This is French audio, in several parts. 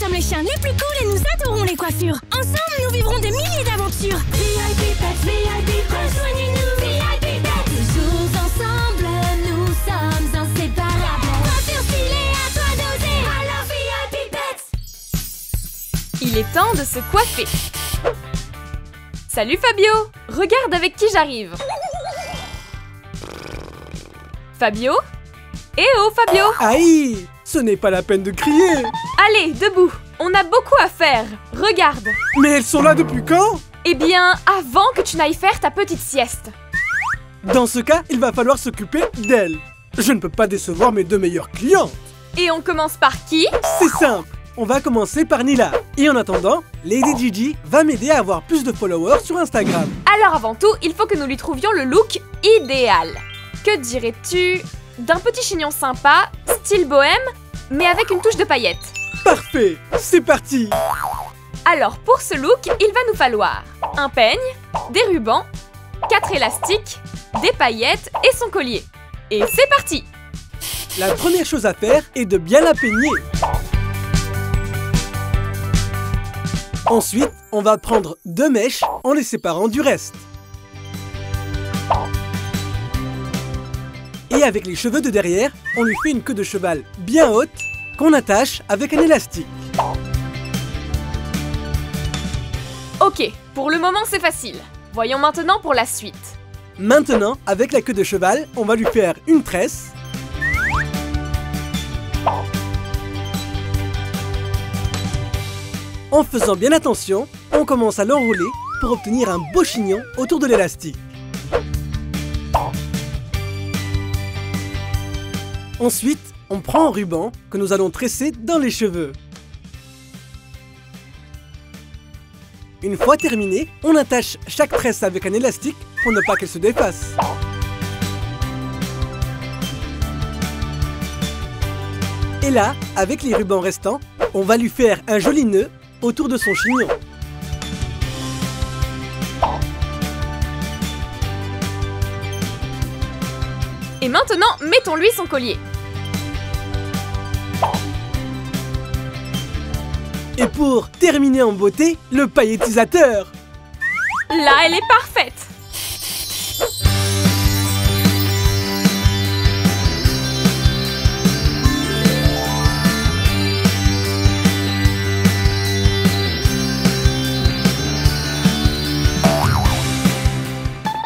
sommes les chiens les plus cool et nous adorons les coiffures. Ensemble, nous vivrons des milliers d'aventures. VIP Pets, rejoignez-nous. VIP Pets, toujours ensemble, nous sommes inséparables. Coiffure stylée, à toi d'oser. Alors VIP Pets. Il est temps de se coiffer. Salut Fabio, regarde avec qui j'arrive. Fabio? Eh oh Fabio! Aïe! Ce n'est pas la peine de crier! Allez, debout! On a beaucoup à faire! Regarde! Mais elles sont là depuis quand? Eh bien, avant que tu n'ailles faire ta petite sieste. Dans ce cas, il va falloir s'occuper d'elles. Je ne peux pas décevoir mes deux meilleures clientes. Et on commence par qui? C'est simple, on va commencer par Nila. Et en attendant, Lady Gigi va m'aider à avoir plus de followers sur Instagram. Alors avant tout, il faut que nous lui trouvions le look idéal. Que dirais-tu d'un petit chignon sympa, style bohème, mais avec une touche de paillettes? Parfait, c'est parti! Alors pour ce look, il va nous falloir un peigne, des rubans, 4 élastiques, des paillettes et son collier. Et c'est parti! La première chose à faire est de bien la peigner. Ensuite, on va prendre 2 mèches en les séparant du reste. Et avec les cheveux de derrière, on lui fait une queue de cheval bien haute qu'on attache avec un élastique. Ok, pour le moment c'est facile. Voyons maintenant pour la suite. Maintenant, avec la queue de cheval, on va lui faire une tresse. En faisant bien attention, on commence à l'enrouler pour obtenir un beau chignon autour de l'élastique. Ensuite, on prend un ruban que nous allons tresser dans les cheveux. Une fois terminé, on attache chaque tresse avec un élastique pour ne pas qu'elle se défasse. Et là, avec les rubans restants, on va lui faire un joli nœud autour de son chignon. Et maintenant, mettons-lui son collier. Et pour terminer en beauté, le paillettisateur. Là, elle est parfaite.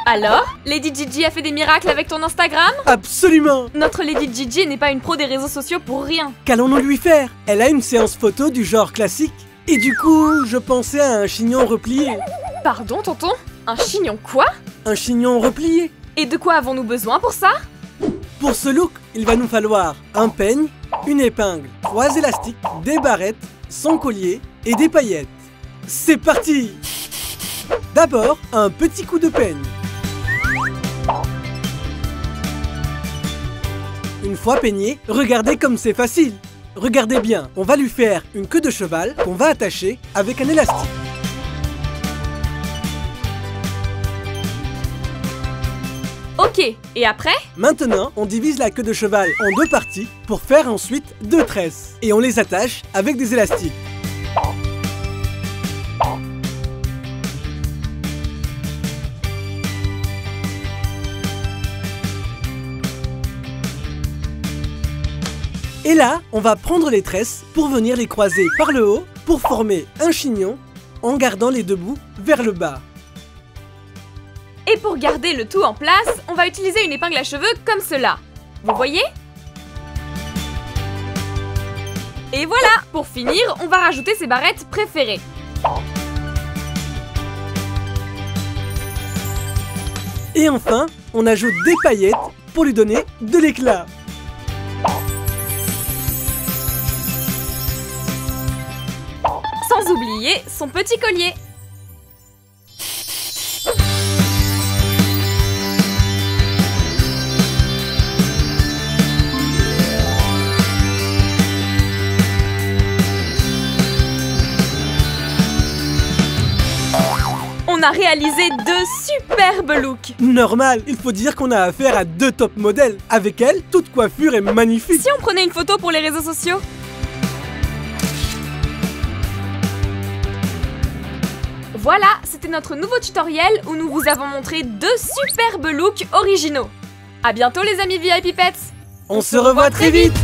Alors, Lady Gigi a fait des miracles avec ton Instagram? Absolument! Notre Lady Gigi n'est pas une pro des réseaux sociaux pour rien. Qu'allons-nous lui faire? Elle a une séance photo du genre classique. Et du coup, je pensais à un chignon replié. Pardon, tonton? Un chignon quoi? Un chignon replié. Et de quoi avons-nous besoin pour ça? Pour ce look, il va nous falloir un peigne, une épingle, 3 élastiques, des barrettes, son collier et des paillettes. C'est parti! D'abord, un petit coup de peigne. Une fois peigné, regardez comme c'est facile. Regardez bien, on va lui faire une queue de cheval qu'on va attacher avec un élastique. Ok, et après? Maintenant, on divise la queue de cheval en 2 parties pour faire ensuite 2 tresses. Et on les attache avec des élastiques. Et là, on va prendre les tresses pour venir les croiser par le haut pour former un chignon en gardant les 2 bouts vers le bas. Et pour garder le tout en place, on va utiliser une épingle à cheveux comme cela. Vous voyez? Et voilà! Pour finir, on va rajouter ses barrettes préférées. Et enfin, on ajoute des paillettes pour lui donner de l'éclat. Sans oublier son petit collier. On a réalisé 2 superbes looks. Normal, il faut dire qu'on a affaire à 2 top modèles. Avec elle, toute coiffure est magnifique. Si on prenait une photo pour les réseaux sociaux? Voilà, c'était notre nouveau tutoriel où nous vous avons montré 2 superbes looks originaux. À bientôt les amis VIP Pets. On se revoit très vite.